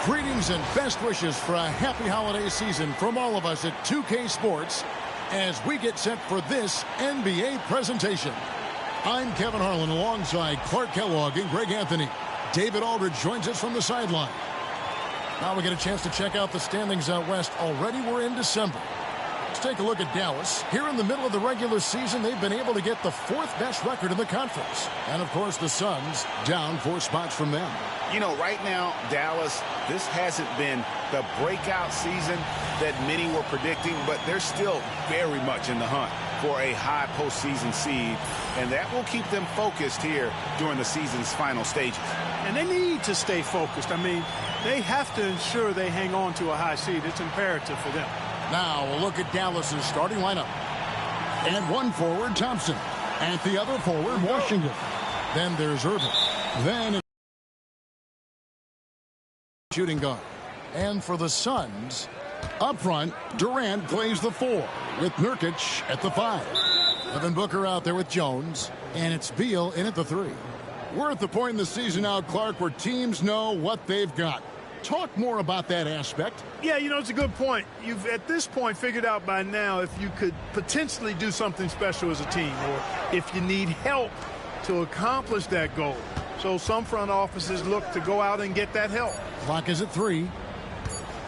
Greetings and best wishes for a happy holiday season from all of us at 2K Sports as we get set for this NBA presentation. I'm Kevin Harlan alongside Clark Kellogg and Greg Anthony. David Aldridge joins us from the sideline. Now we get a chance to check out the standings out west. Already we're in December. Let's take a look at Dallas. Here in the middle of the regular season, they've been able to get the 4th best record in the conference. And, of course, the Suns down 4 spots from them. You know, right now, Dallas, this hasn't been the breakout season that many were predicting, but they're still very much in the hunt for a high postseason seed, and that will keep them focused here during the season's final stages. And they need to stay focused. I mean, they have to ensure they hang on to a high seed. It's imperative for them. Now we'll look at Dallas's starting lineup. And one forward, Thompson. And the other forward, Washington. Then there's Irving. Then shooting guard. And for the Suns, up front, Durant plays the 4 with Nurkic at the 5. Devin Booker out there with Jones. And it's Beal in at the 3. We're at the point in the season now, Clark, where teams know what they've got. Talk more about that aspect. Yeah, you know, it's a good point. You've, at this point, figured out by now if you could potentially do something special as a team or if you need help to accomplish that goal. So some front offices look to go out and get that help. Clock is at 3.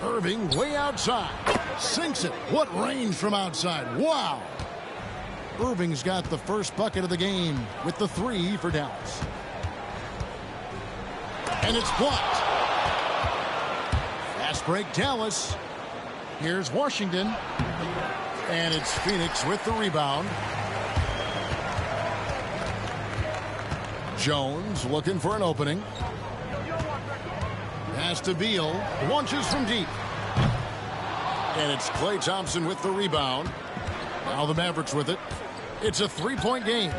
Irving way outside. Sinks it. What range from outside. Wow. Irving's got the first bucket of the game with the 3 for Dallas. And it's blocked. Fast break, Dallas. Here's Washington. And it's Phoenix with the rebound. Jones looking for an opening. Pass to Beal. Launches from deep. And it's Klay Thompson with the rebound. Now the Mavericks with it. It's a 3-point game.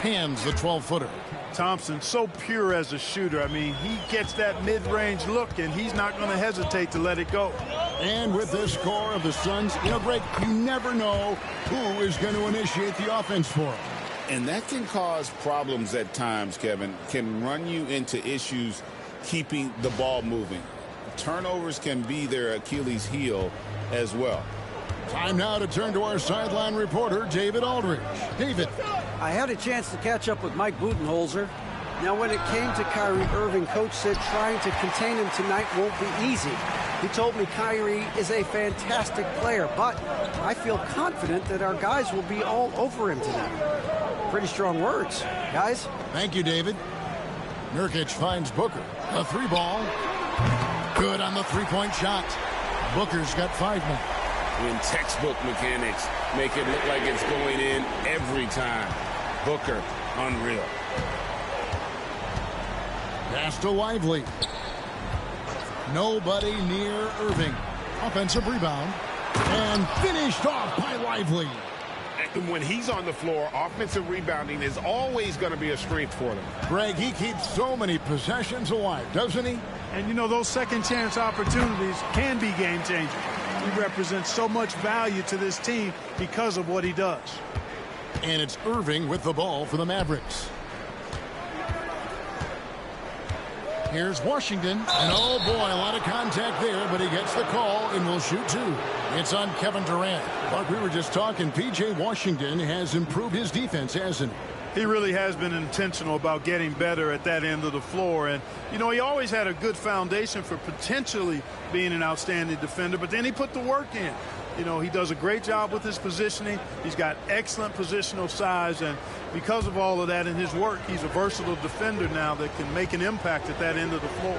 Hands the 12-footer. Thompson, so pure as a shooter. I mean, he gets that mid-range look, and he's not going to hesitate to let it go. And with this score of the Suns, you know, Greg, you never know who is going to initiate the offense for him. And that can cause problems at times, Kevin. Can run you into issues keeping the ball moving. Turnovers can be their Achilles heel as well. Time now to turn to our sideline reporter, David Aldridge. David. I had a chance to catch up with Mike Budenholzer. Now, when it came to Kyrie Irving, Coach said trying to contain him tonight won't be easy. He told me Kyrie is a fantastic player, but I feel confident that our guys will be all over him tonight. Pretty strong words, guys. Thank you, David. Nurkic finds Booker. A 3-ball. Good on the 3-point shot. Booker's got 5 now. When textbook mechanics make it look like it's going in every time. Booker, unreal. Pass to Lively. Nobody near Irving. Offensive rebound. And finished off by Lively. And when he's on the floor, offensive rebounding is always going to be a strength for them. Greg, he keeps so many possessions alive, doesn't he? And, you know, those second-chance opportunities can be game-changers. He represents so much value to this team because of what he does. And it's Irving with the ball for the Mavericks. Here's Washington. And oh boy, a lot of contact there, but he gets the call and will shoot 2. It's on Kevin Durant. But we were just talking, P.J. Washington has improved his defense, hasn't he? He really has been intentional about getting better at that end of the floor. And, you know, he always had a good foundation for potentially being an outstanding defender, but then he put the work in. You know, he does a great job with his positioning. He's got excellent positional size, and because of all of that in his work, he's a versatile defender now that can make an impact at that end of the floor.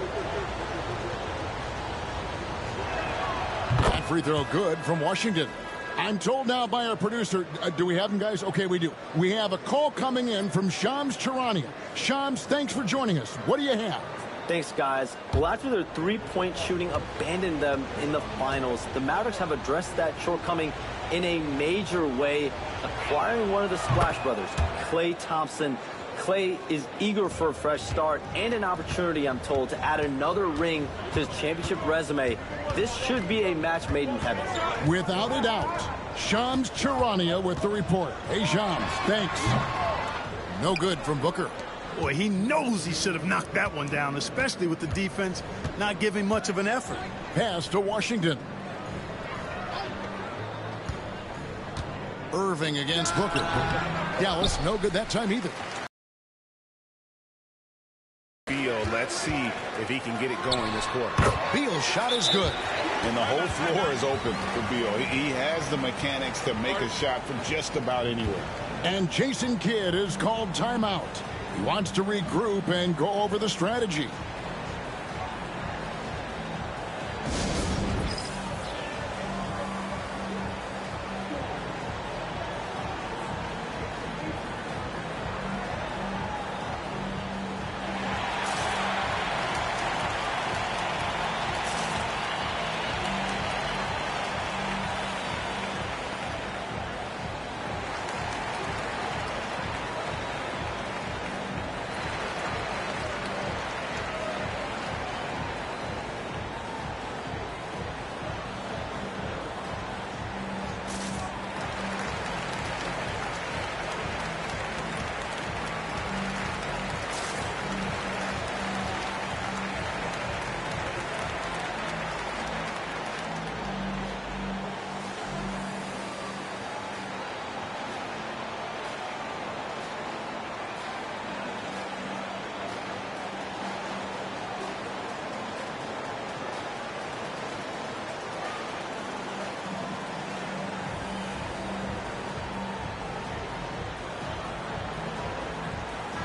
That free throw good from Washington. I'm told now by our producer, do we have him, guys? Okay, we do. We have a call coming in from Shams Charania. Shams, thanks for joining us. What do you have? Thanks, guys. Well, after their three-point shooting abandoned them in the finals, the Mavericks have addressed that shortcoming in a major way, acquiring one of the Splash Brothers, Klay Thompson. Clay is eager for a fresh start and an opportunity, I'm told, to add another ring to his championship resume. This should be a match made in heaven. Without a doubt. Shams Charania with the report. Hey, Shams, thanks. No good from Booker. Boy, he knows he should have knocked that one down, especially with the defense not giving much of an effort. Pass to Washington. Irving against Booker. Dallas, no good that time either. Beal, let's see if he can get it going this quarter. Beal's shot is good. And the whole floor is open for Beal. He has the mechanics to make a shot from just about anywhere. And Jason Kidd is called timeout. He wants to regroup and go over the strategy.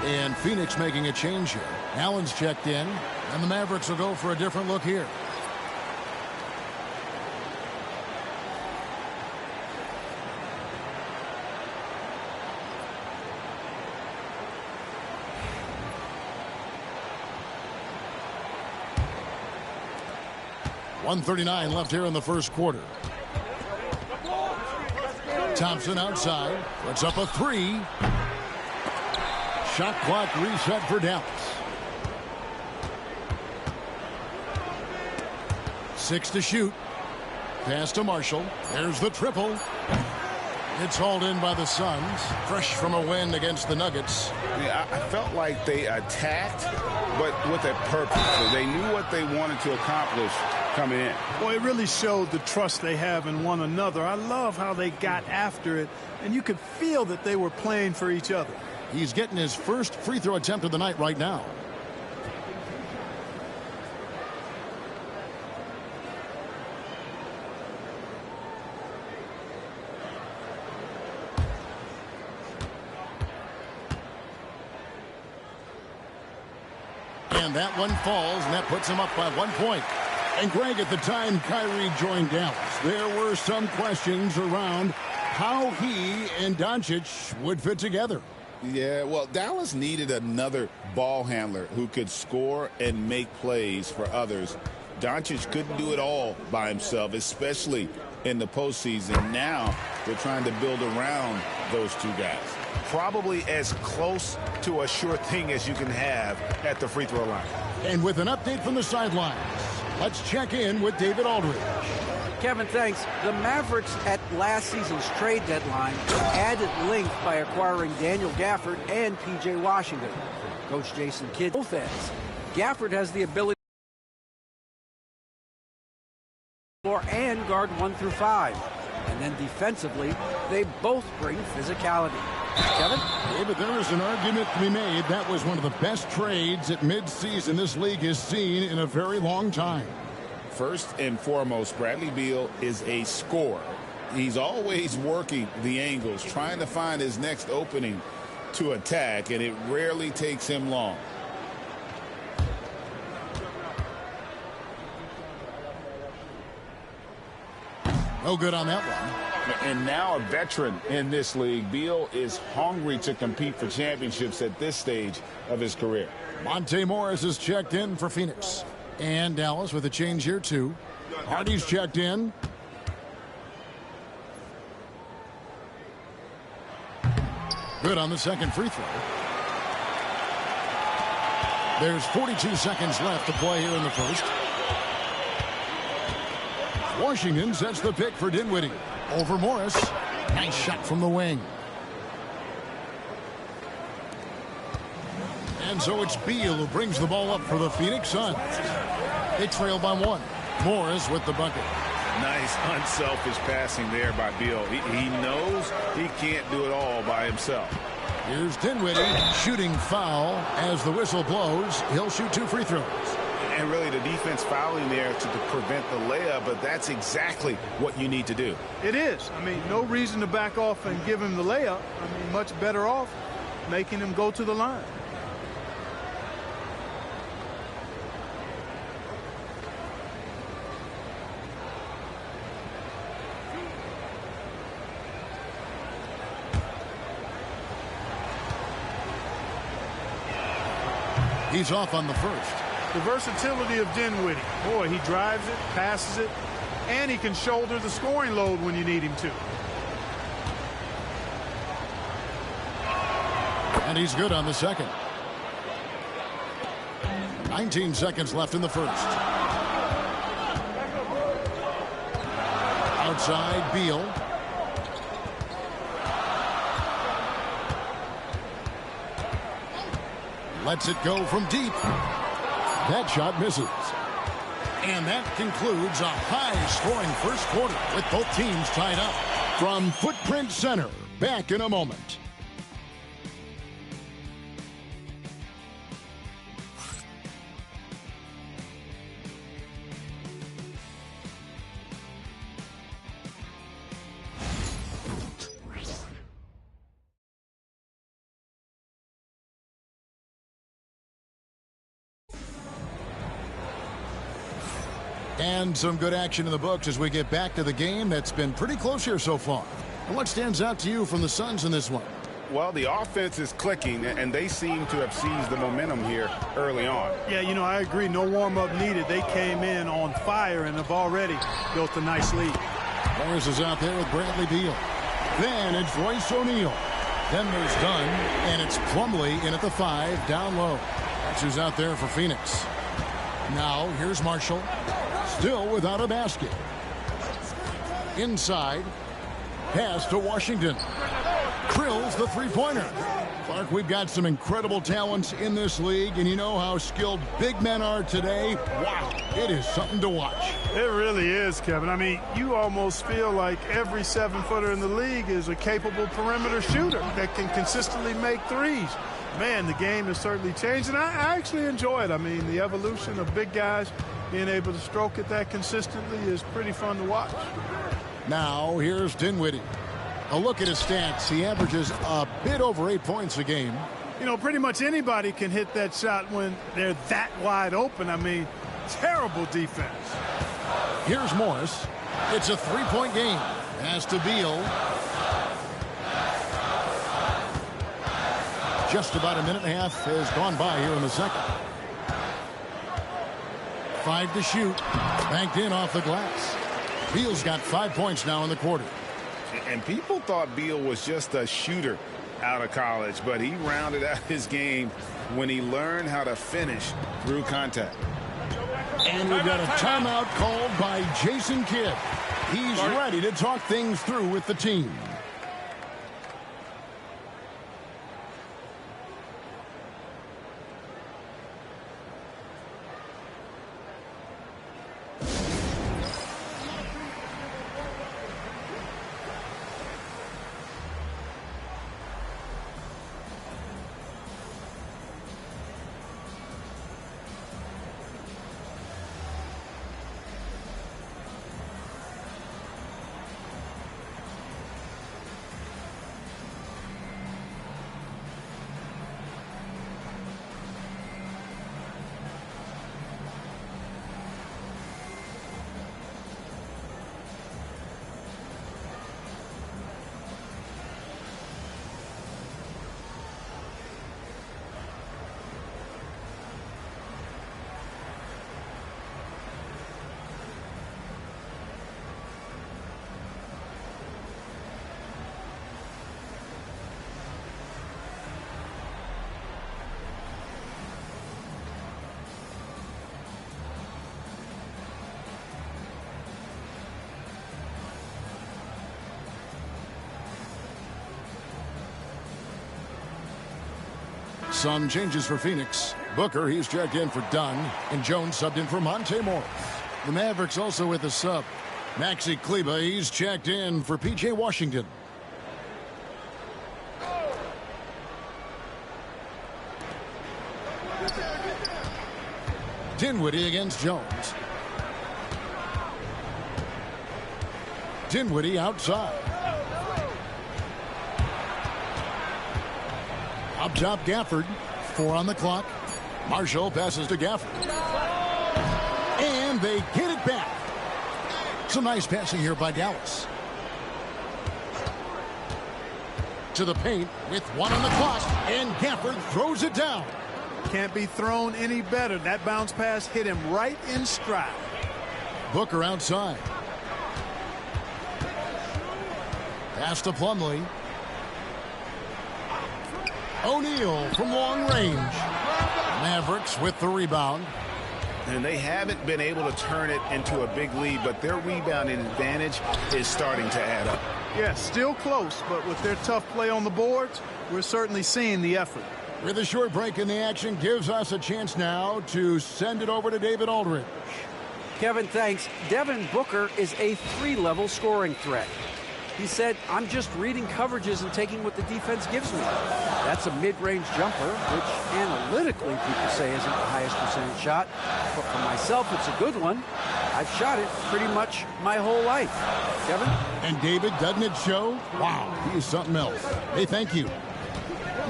And Phoenix making a change here. Allen's checked in, and the Mavericks will go for a different look here. .139 left here in the first quarter. Thompson outside, puts up a three. Shot clock reset for Dallas. 6 to shoot. Pass to Marshall. There's the triple. It's hauled in by the Suns. Fresh from a win against the Nuggets. Yeah, I felt like they attacked, but with a purpose. So they knew what they wanted to accomplish coming in. Boy, it really showed the trust they have in one another. I love how they got after it, and you could feel that they were playing for each other. He's getting his first free throw attempt of the night right now. And that one falls, and that puts him up by 1 point. And Greg, at the time Kyrie joined Dallas, there were some questions around how he and Doncic would fit together. Yeah, well, Dallas needed another ball handler who could score and make plays for others. Doncic couldn't do it all by himself, especially in the postseason. Now they're trying to build around those two guys. Probably as close to a sure thing as you can have at the free throw line. And with an update from the sidelines, let's check in with David Aldridge. Kevin, thanks. The Mavericks at last season's trade deadline added length by acquiring Daniel Gafford and P.J. Washington. Coach Jason Kidd, both ends. Gafford has the ability and guard 1 through 5. And then defensively, they both bring physicality. Kevin? David, there is an argument to be made. That was one of the best trades at midseason this league has seen in a very long time. First and foremost, Bradley Beal is a scorer. He's always working the angles, trying to find his next opening to attack, and it rarely takes him long. No good on that one. And now a veteran in this league, Beal is hungry to compete for championships at this stage of his career. Monte Morris is checked in for Phoenix. And Dallas with a change here, too. Hardy's checked in. Good on the second free throw. There's 42 seconds left to play here in the first. Washington sets the pick for Dinwiddie. Over Morris. Nice shot from the wing. And so it's Beal who brings the ball up for the Phoenix Suns. They trail by 1. Morris with the bucket. Nice unselfish passing there by Beal. He knows he can't do it all by himself. Here's Dinwiddie shooting foul as the whistle blows. He'll shoot 2 free throws. And really the defense fouling there to prevent the layup, but that's exactly what you need to do. It is. I mean, no reason to back off and give him the layup. I mean, much better off making him go to the line. He's off on the first. The versatility of Dinwiddie. Boy, he drives it, passes it, and he can shoulder the scoring load when you need him to. And he's good on the second. 19 seconds left in the first. Outside, Beal. Lets it go from deep. That shot misses. And that concludes a high-scoring first quarter with both teams tied up. From Footprint Center, back in a moment. And some good action in the books as we get back to the game that's been pretty close here so far. And what stands out to you from the Suns in this one? Well, the offense is clicking, and they seem to have seized the momentum here early on. Yeah, you know, I agree. No warm-up needed. They came in on fire and have already built a nice lead. Morris is out there with Bradley Beal. Then it's Royce O'Neal. Then there's Dunn, and it's Plumlee in at the 5, down low. That's who's out there for Phoenix. Now, here's Marshall. Still without a basket. Inside. Pass to Washington. Krill's the three-pointer. Clark, we've got some incredible talents in this league, and you know how skilled big men are today. Wow, it is something to watch. It really is, Kevin. I mean, you almost feel like every 7-footer in the league is a capable perimeter shooter that can consistently make threes. Man, the game has certainly changed, and I actually enjoy it. I mean, the evolution of big guys being able to stroke it that consistently is pretty fun to watch. Now, here's Dinwiddie. A look at his stats. He averages a bit over 8 points a game. You know, pretty much anybody can hit that shot when they're that wide open. I mean, terrible defense. Here's Morris. It's a three-point game. Pass to Beal. Just about a minute and a half has gone by here in the second. 5 to shoot. Banked in off the glass. Beal's got 5 points now in the quarter. And people thought Beal was just a shooter out of college, but he rounded out his game when he learned how to finish through contact. And we've got a timeout called by Jason Kidd. He's ready to talk things through with the team. Some changes for Phoenix. Booker, he's checked in for Dunn, and Jones subbed in for Monte Morris. The Mavericks also with a sub. Maxi Kleber, he's checked in for P.J. Washington. Dinwiddie against Jones. Dinwiddie outside. Up top, Gafford. 4 on the clock. Marshall passes to Gafford. And they get it back. Some nice passing here by Dallas. To the paint with 1 on the clock. And Gafford throws it down. Can't be thrown any better. That bounce pass hit him right in stride. Booker outside. Pass to Plumlee. O'Neal from long range. Mavericks with the rebound. And they haven't been able to turn it into a big lead, but their rebounding advantage is starting to add up. Yeah, still close, but with their tough play on the boards, we're certainly seeing the effort. With a short break in the action, gives us a chance now to send it over to David Aldridge. Kevin, thanks. Devin Booker is a 3-level scoring threat. He said, I'm just reading coverages and taking what the defense gives me. That's a mid-range jumper, which analytically people say isn't the highest percentage shot. But for myself, it's a good one. I've shot it pretty much my whole life. Kevin? And David, doesn't it show? Wow, he is something else. Hey, thank you.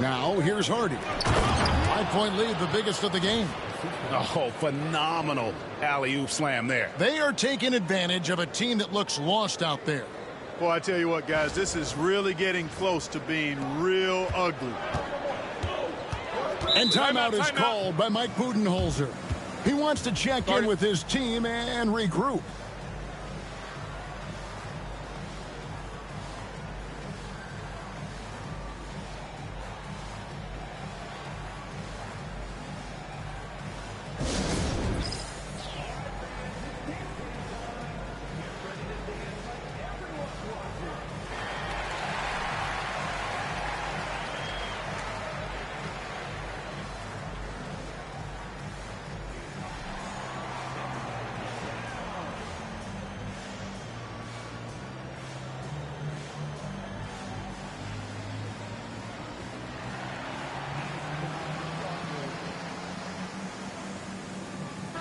Now, here's Hardy. 5-point lead, the biggest of the game. Oh, phenomenal alley-oop slam there. They are taking advantage of a team that looks lost out there. Boy, I tell you what, guys, this is really getting close to being real ugly. And timeout is called by Mike Budenholzer. He wants to check in with his team and regroup.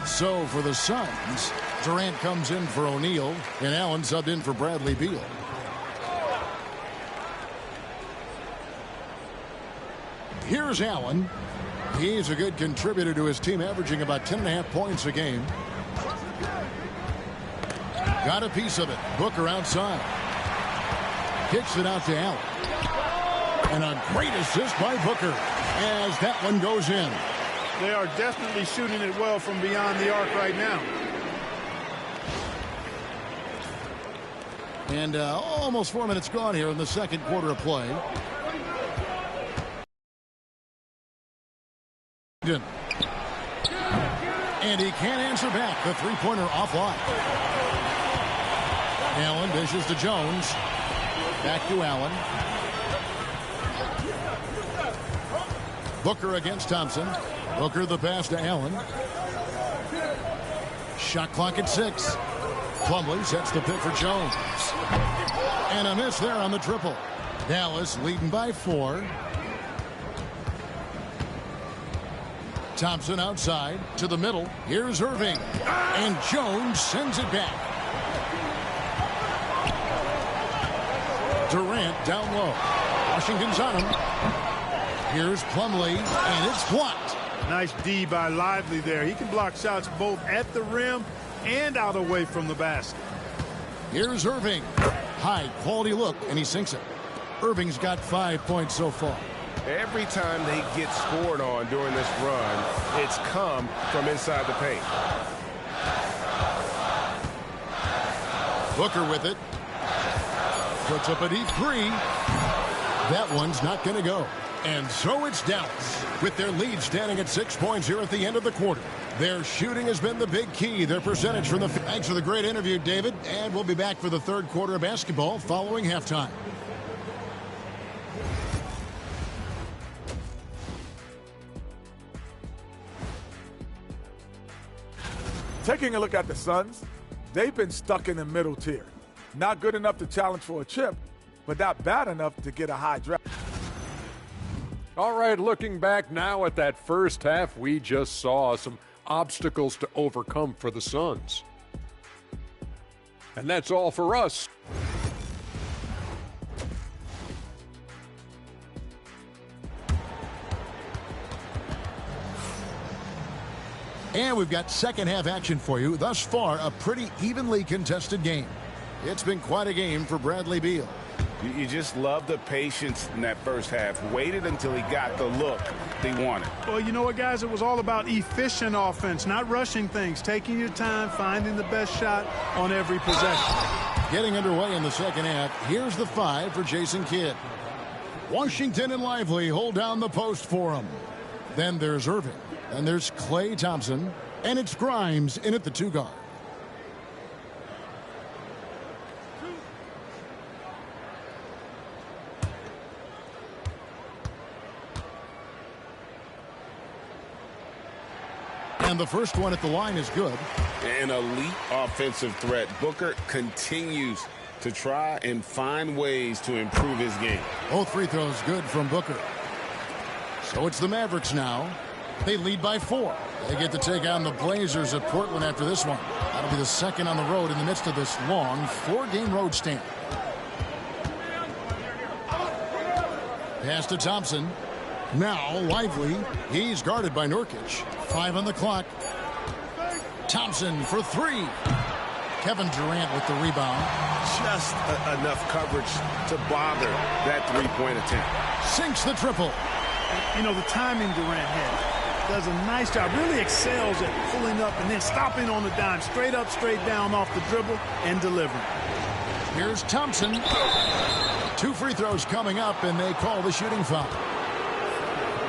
So for the Suns, Durant comes in for O'Neal, and Allen subbed in for Bradley Beal. Here's Allen. He's a good contributor to his team, averaging about 10.5 points a game. Got a piece of it. Booker outside. Kicks it out to Allen. And a great assist by Booker as that one goes in. They are definitely shooting it well from beyond the arc right now. And almost 4 minutes gone here in the second quarter of play. And he can't answer back. The three-pointer offline. Allen dishes to Jones. Back to Allen. Booker against Thompson. Booker the pass to Allen. Shot clock at 6. Plumlee sets the pick for Jones. And a miss there on the triple. Dallas leading by 4. Thompson outside to the middle. Here's Irving. And Jones sends it back. Durant down low. Washington's on him. Here's Plumlee, and it's blocked. Nice D by Lively there. He can block shots both at the rim and out away from the basket. Here's Irving. High quality look, and he sinks it. Irving's got 5 points so far. Every time they get scored on during this run, it's come from inside the paint. Booker with it. Puts up a deep 3. That one's not going to go. And so it's Dallas, with their lead standing at 6 points here at the end of the quarter. Their shooting has been the big key. Their percentage from the... Thanks for the great interview, David. And we'll be back for the third quarter of basketball following halftime. Taking a look at the Suns, they've been stuck in the middle tier. Not good enough to challenge for a chip, but not bad enough to get a high draft. All right, looking back now at that first half, we just saw some obstacles to overcome for the Suns. And that's all for us. And we've got second half action for you. Thus far, a pretty evenly contested game. It's been quite a game for Bradley Beal. You just love the patience in that first half. Waited until he got the look he wanted. Well, you know what, guys? It was all about efficient offense, not rushing things, taking your time, finding the best shot on every possession. Getting underway in the second half. Here's the 5 for Jason Kidd. Washington and Lively hold down the post for him. Then there's Irving. And there's Klay Thompson. And it's Grimes in at the 2 guard. And the first one at the line is good. An elite offensive threat. Booker continues to try and find ways to improve his game. Both free throws good from Booker. So it's the Mavericks now. They lead by 4. They get to take on the Blazers at Portland after this one. That'll be the second on the road in the midst of this long 4-game road stand. Pass to Thompson. Now Lively. He's guarded by Nurkic. 5 on the clock. Thompson for 3. Kevin Durant with the rebound. Just enough coverage to bother that three-point attempt. Sinks the triple. You know, the timing Durant had. Does a nice job, really excels at pulling up and then stopping on the dime, straight up, straight down off the dribble and delivering. Here's Thompson. 2 free throws coming up, and they call the shooting foul.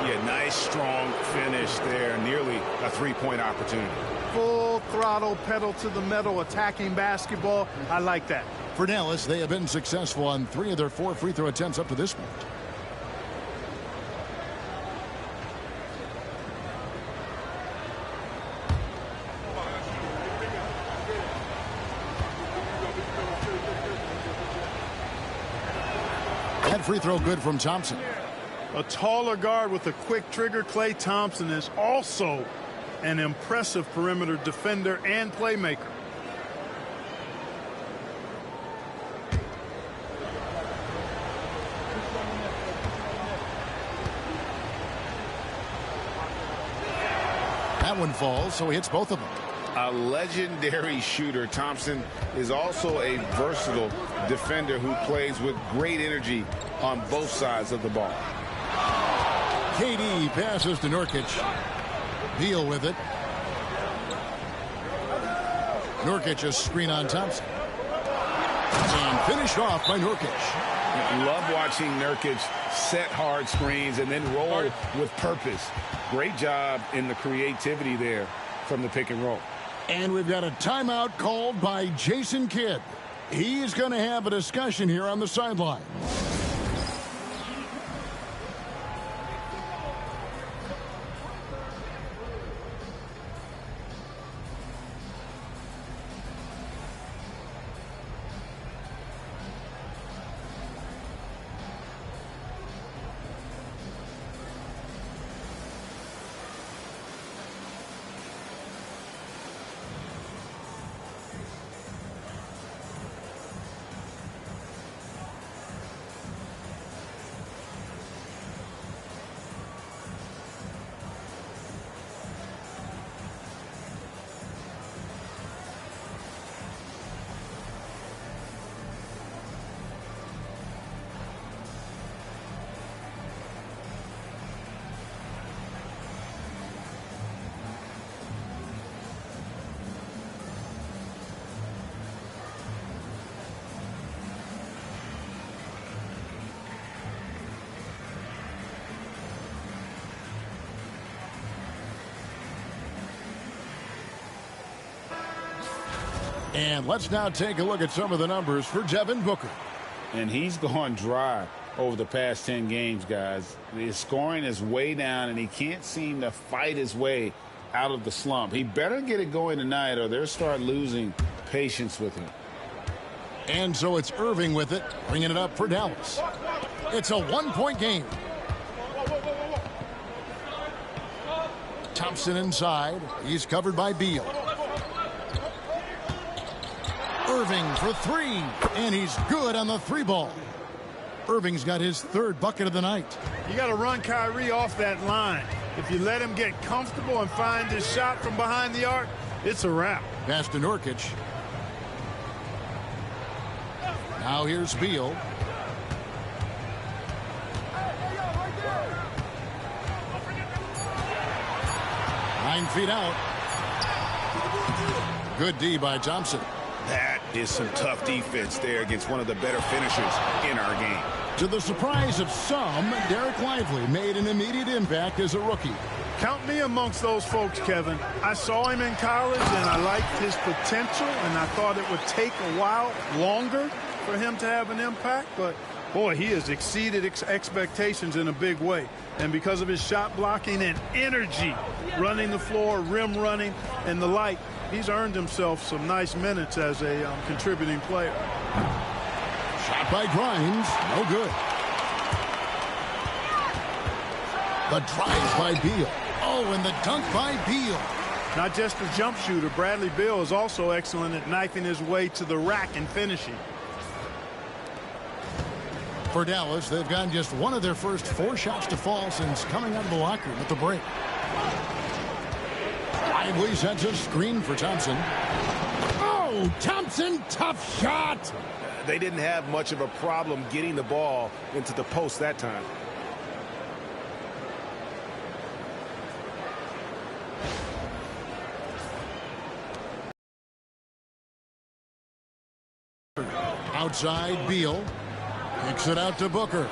Yeah, nice, strong finish there. Nearly a three-point opportunity. Full throttle, pedal to the metal, attacking basketball. I like that. For Dallas, they have been successful on 3 of their 4 free throw attempts up to this point. That free throw good from Thompson. A taller guard with a quick trigger. Klay Thompson is also an impressive perimeter defender and playmaker. That one falls, so he hits both of them. A legendary shooter, Thompson is also a versatile defender who plays with great energy on both sides of the ball. KD passes to Nurkic. Beal with it. Nurkic a screen on Thompson. And finished off by Nurkic. Love watching Nurkic set hard screens and then roll with purpose. Great job in the creativity there from the pick and roll. And we've got a timeout called by Jason Kidd. He's going to have a discussion here on the sideline. And let's now take a look at some of the numbers for Devin Booker. And he's gone dry over the past 10 games, guys. His scoring is way down, and he can't seem to fight his way out of the slump. He better get it going tonight or they'll start losing patience with him. And so it's Irving with it, bringing it up for Dallas. It's a 1-point game. Thompson inside. He's covered by Beal. Irving for three, and he's good on the three ball. Irving's got his third bucket of the night. You got to run Kyrie off that line. If you let him get comfortable and find his shot from behind the arc, it's a wrap. Pass to Nurkic. Now here's Beal. Nine feet out. Good D by Thompson. That is some tough defense there against one of the better finishers in our game. To the surprise of some, Derek Lively made an immediate impact as a rookie. Count me amongst those folks, Kevin. I saw him in college, and I liked his potential, and I thought it would take a while longer for him to have an impact. But, boy, he has exceeded expectations in a big way. And because of his shot blocking and energy, running the floor, rim running, and the like, he's earned himself some nice minutes as a contributing player. Shot by Grimes, no good. The drive by Beal. Oh, and the dunk by Beal. Not just a jump shooter, Bradley Beal is also excellent at knifing his way to the rack and finishing. For Dallas, they've gotten just one of their first 4 shots to fall since coming out of the locker room at the break. Lively sets a screen for Thompson. Oh, Thompson, tough shot. They didn't have much of a problem getting the ball into the post that time. Outside, Beal kicks it out to Booker.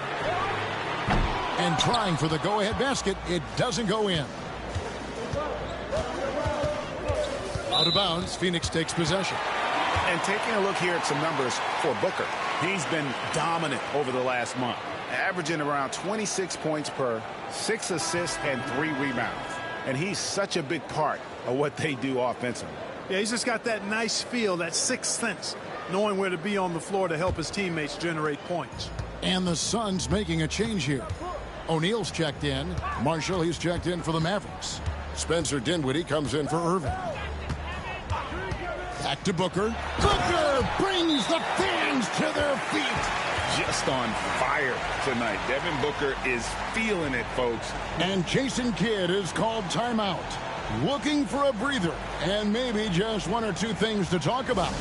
And trying for the go-ahead basket, it doesn't go in. Out of bounds, Phoenix takes possession. And taking a look here at some numbers for Booker. He's been dominant over the last month, averaging around 26 points per, 6 assists, and 3 rebounds. And he's such a big part of what they do offensively. Yeah, he's just got that nice feel, that sixth sense, knowing where to be on the floor to help his teammates generate points. And the Suns making a change here. O'Neal's checked in. Marshall, he's checked in for the Mavericks. Spencer Dinwiddie comes in for Irving. Back to Booker. Booker brings the fans to their feet. Just on fire tonight. Devin Booker is feeling it, folks. And Jason Kidd is called timeout. Looking for a breather and maybe just 1 or 2 things to talk about.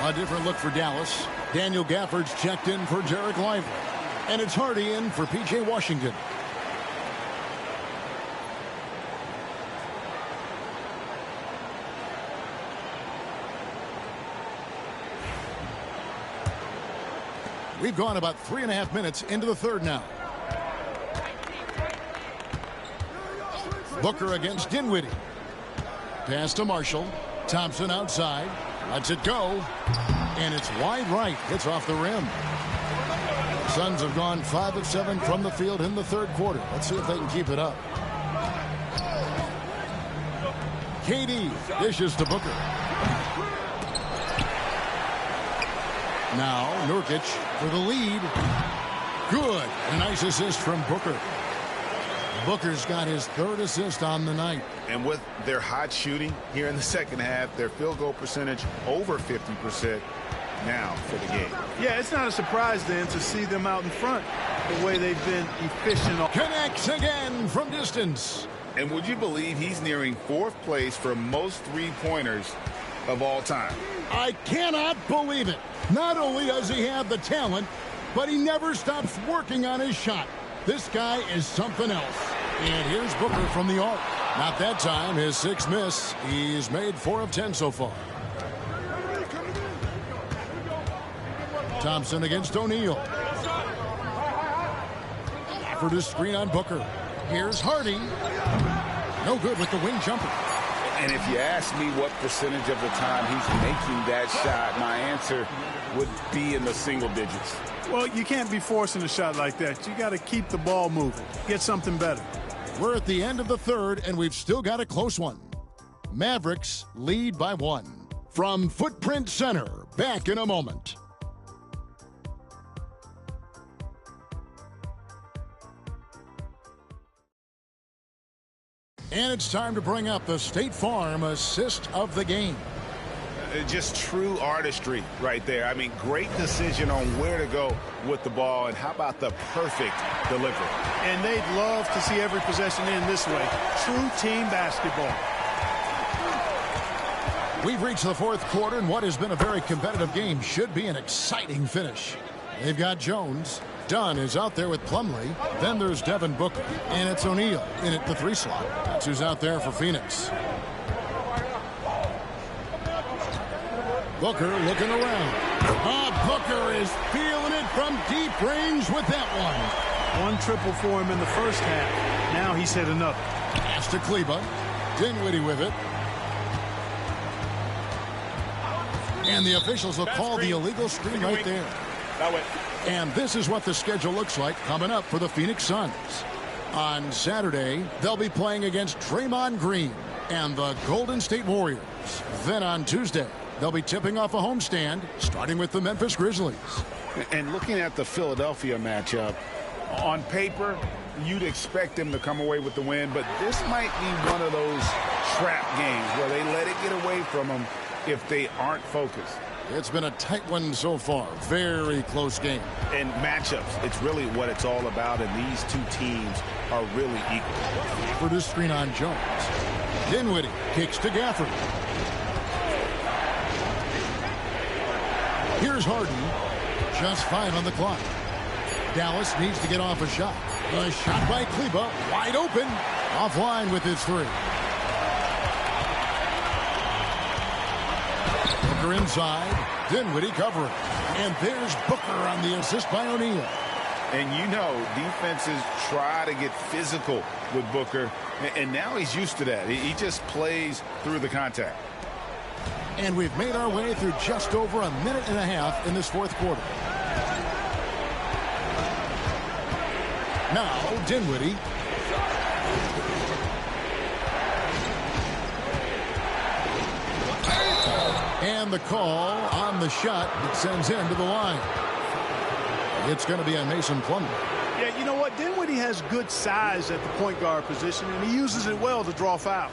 A different look for Dallas. Daniel Gafford's checked in for Derek Lively. And it's Hardy in for P.J. Washington. We've gone about 3.5 minutes into the third now. Booker against Dinwiddie. Pass to Marshall. Thompson outside. Lets it go. And it's wide right. Hits off the rim. Suns have gone 5 of 7 from the field in the third quarter. Let's see if they can keep it up. KD dishes to Booker. Now Nurkic for the lead. Good. A nice assist from Booker. Booker's got his third assist on the night. And with their hot shooting here in the second half, their field goal percentage over 50% now for the game. Yeah, it's not a surprise then to see them out in front the way they've been efficient. Connects again from distance. And would you believe he's nearing fourth place for most three-pointers of all time? I cannot believe it. Not only does he have the talent, but he never stops working on his shot. This guy is something else. And here's Booker from the arc. Not that time. His sixth miss. He's made 4 of 10 so far. Thompson against O'Neal. Offered a screen on Booker. Here's Hardy. No good with the wing jumper. And if you ask me what percentage of the time he's making that shot, my answer would be in the single digits. Well, you can't be forcing a shot like that. You got to keep the ball moving. Get something better. We're at the end of the third, and we've still got a close one. Mavericks lead by 1. From Footprint Center, back in a moment. And it's time to bring up the State Farm assist of the game. Just true artistry right there. I mean, great decision on where to go with the ball, and how about the perfect delivery? And they'd love to see every possession in this way. True team basketball. We've reached the fourth quarter, and what has been a very competitive game should be an exciting finish. They've got Jones. Dunn is out there with Plumlee. Then there's Devin Booker. And it's O'Neal in at the 3 slot. That's who's out there for Phoenix. Booker looking around. Booker is feeling it from deep range with that one. One triple for him in the first half. Now he's hit another. Pass to Kleba. Dinwiddie with it. And the officials will call the illegal screen right there. And this is what the schedule looks like coming up for the Phoenix Suns. On Saturday, they'll be playing against Draymond Green and the Golden State Warriors. Then on Tuesday, they'll be tipping off a homestand, starting with the Memphis Grizzlies. And looking at the Philadelphia matchup, on paper, you'd expect them to come away with the win, but this might be one of those trap games where they let it get away from them if they aren't focused. It's been a tight one so far. Very close game. And matchups, it's really what it's all about, and these two teams are really equal. For this screen on Jones. Dinwiddie kicks to Gafford. Here's Harden. Just 5 on the clock. Dallas needs to get off a shot. A shot by Kleba. Wide open. Offline with his 3. Booker inside. Dinwiddie covering. And there's Booker on the assist by O'Neal. And you know, defenses try to get physical with Booker, and now he's used to that. He just plays through the contact. And we've made our way through just over a minute and a half in this fourth quarter. Now, Dinwiddie. And the call on the shot that sends him to the line. It's going to be on Mason Plumlee. Yeah, you know what? Dinwiddie has good size at the point guard position, and he uses it well to draw fouls.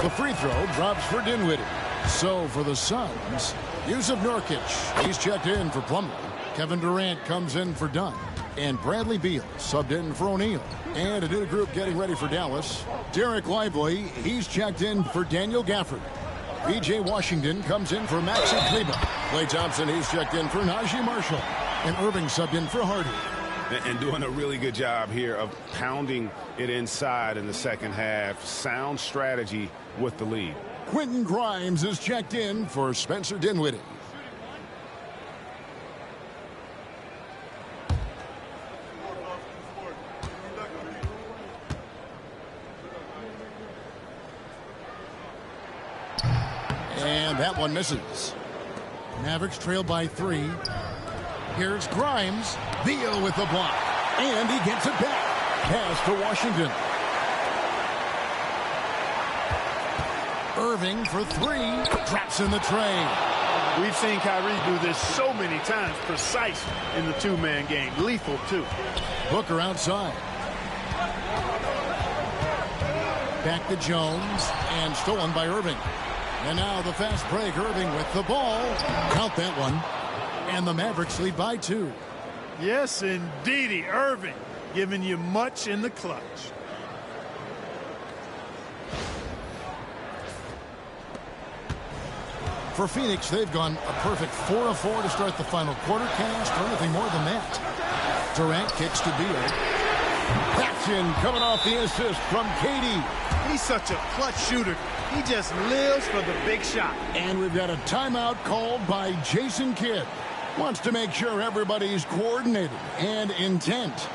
The free throw drops for Dinwiddie. So for the Suns, Yusuf Nurkic. He's checked in for Plumlee. Kevin Durant comes in for Dunn. And Bradley Beal subbed in for O'Neal. And a new group getting ready for Dallas. Derek Lively, he's checked in for Daniel Gafford. B.J. Washington comes in for Maxi Kleba. Klay Thompson, he's checked in for Najee Marshall. And Irving subbed in for Hardy. And doing a really good job here of pounding it inside in the second half. Sound strategy with the lead. Quentin Grimes is checked in for Spencer Dinwiddie. And that one misses. Mavericks trail by 3. Here's Grimes. Beal with the block. And he gets it back. Pass to Washington. Irving for three. Drops in the tray. We've seen Kyrie do this so many times, precise in the two-man game. Lethal, too. Booker outside. Back to Jones, and stolen by Irving. And now the fast break. Irving with the ball. Count that one. And the Mavericks lead by 2. Yes, indeedy. Irving giving you much in the clutch. For Phoenix, they've gone a perfect 4 of 4 to start the final quarter. Can't ask for anything more than that. Durant kicks to Beal. That's in, coming off the assist from KD. He's such a clutch shooter. He just lives for the big shot. And we've got a timeout called by Jason Kidd. Wants to make sure everybody's coordinated and intent.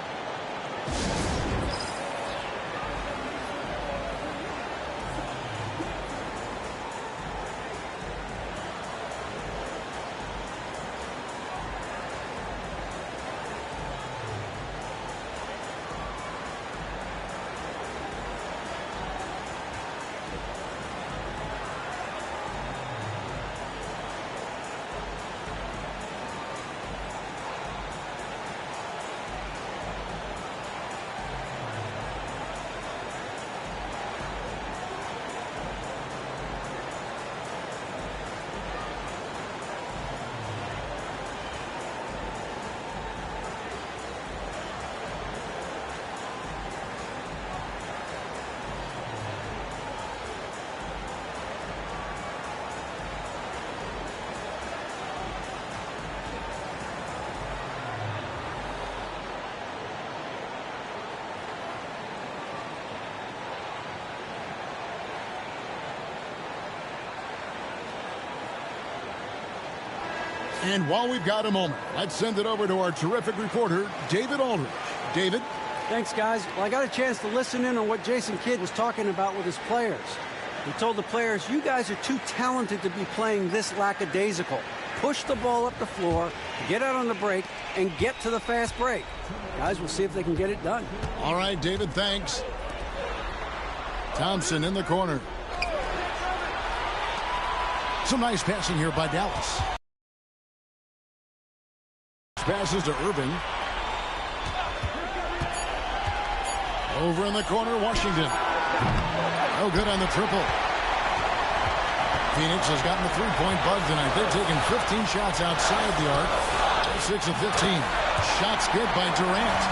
And while we've got a moment, let's send it over to our terrific reporter, David Aldridge. David? Thanks, guys. Well, I got a chance to listen in on what Jason Kidd was talking about with his players. He told the players, you guys are too talented to be playing this lackadaisical. Push the ball up the floor, get out on the break, and get to the fast break. Guys, we'll see if they can get it done. All right, David, thanks. Thompson in the corner. Some nice passing here by Dallas. Passes to Irving. Over in the corner, Washington. No good on the triple. Phoenix has gotten the three-point bug tonight. They've taken 15 shots outside the arc. 6 of 15. Shots good by Durant.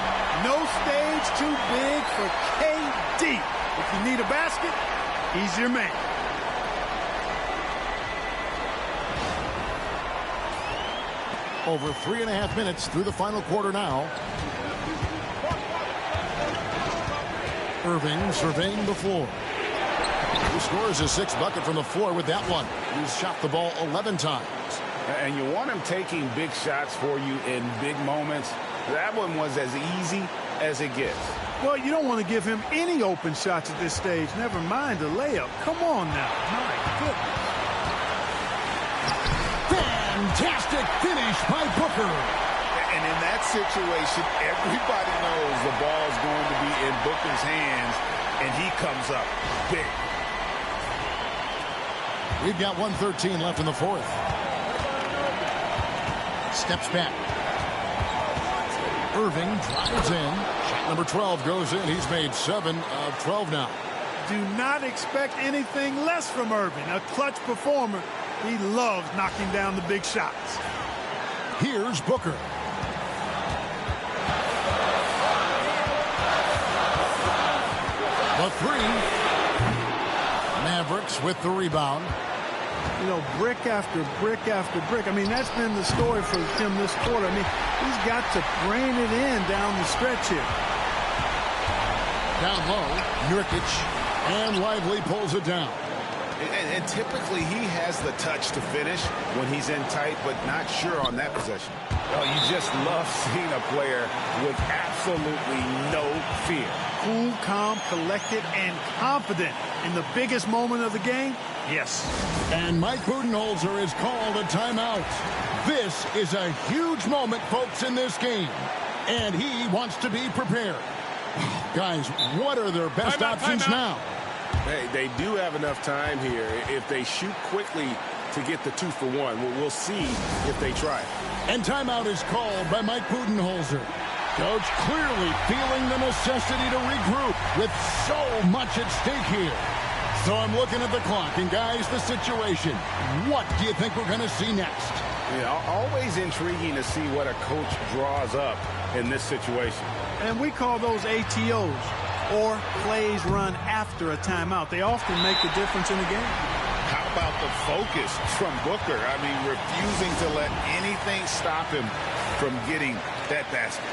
No stage too big for KD. If you need a basket, he's your man. Over 3.5 minutes through the final quarter now. Irving surveying the floor. He scores his 6th bucket from the floor with that one. He's shot the ball 11 times. And you want him taking big shots for you in big moments. That one was as easy as it gets. Well, you don't want to give him any open shots at this stage. Never mind a layup. Come on now. My goodness. Fantastic finish by Booker. And in that situation, everybody knows the ball's going to be in Booker's hands, and he comes up big. We've got 1:13 left in the fourth. Steps back. Irving drives in. Shot number 12 goes in. He's made 7 of 12 now. Do not expect anything less from Irving. A clutch performer. He loves knocking down the big shots. Here's Booker. The three. Mavericks with the rebound. You know, brick after brick after brick. I mean, that's been the story for him this quarter. I mean, he's got to brain it in down the stretch here. Down low, Nurkic, and Lively pulls it down. And typically he has the touch to finish when he's in tight, but not sure on that possession. Oh, you just love seeing a player with absolutely no fear. Cool, calm, collected, and confident in the biggest moment of the game. Yes. And Mike Budenholzer has called a timeout. This is a huge moment, folks, in this game. And he wants to be prepared. Guys, what are their best options now? Hey, they do have enough time here. If they shoot quickly to get the 2 for 1, we'll see if they try it. And timeout is called by Mike Budenholzer. Coach clearly feeling the necessity to regroup with so much at stake here. So I'm looking at the clock, and guys, the situation. What do you think we're going to see next? Yeah, always intriguing to see what a coach draws up in this situation. And we call those ATOs, or plays run after a timeout. They often make the difference in the game. How about the focus from Booker? I mean, refusing to let anything stop him from getting that basket.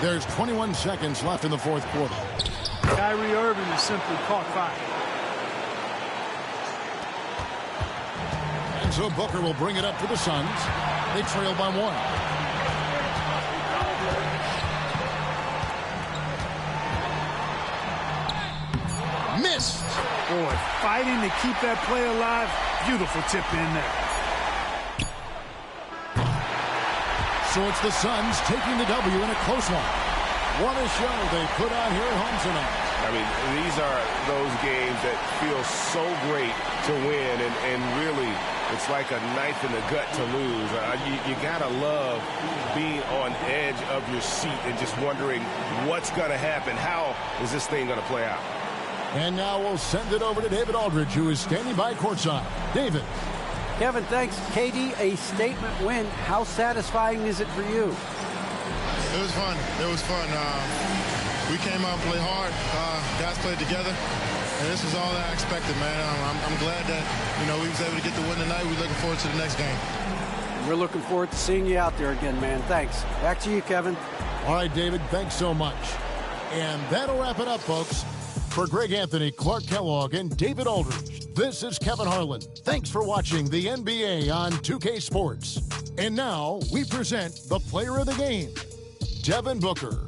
There's 21 seconds left in the fourth quarter. Kyrie Irving is simply caught fire. And so Booker will bring it up for the Suns. They trail by 1. Missed. Boy, fighting to keep that play alive. Beautiful tip in there. So it's the Suns taking the W in a close one. What a show they put on here at home tonight. I mean, these are those games that feel so great to win, and really, it's like a knife in the gut to lose. You gotta love being on edge of your seat and just wondering what's gonna happen. How is this thing gonna play out? And now we'll send it over to David Aldridge, who is standing by courtside. David. Kevin, thanks. KD, a statement win. How satisfying is it for you? It was fun. It was fun. We came out and played hard. Guys played together. And this is all that I expected, man. I'm glad that, we was able to get the win tonight. We're looking forward to the next game. We're looking forward to seeing you out there again, man. Thanks. Back to you, Kevin. All right, David, thanks so much. And that'll wrap it up, folks. For Greg Anthony, Clark Kellogg, and David Aldridge, this is Kevin Harlan. Thanks for watching the NBA on 2K Sports. And now we present the player of the game, Devin Booker.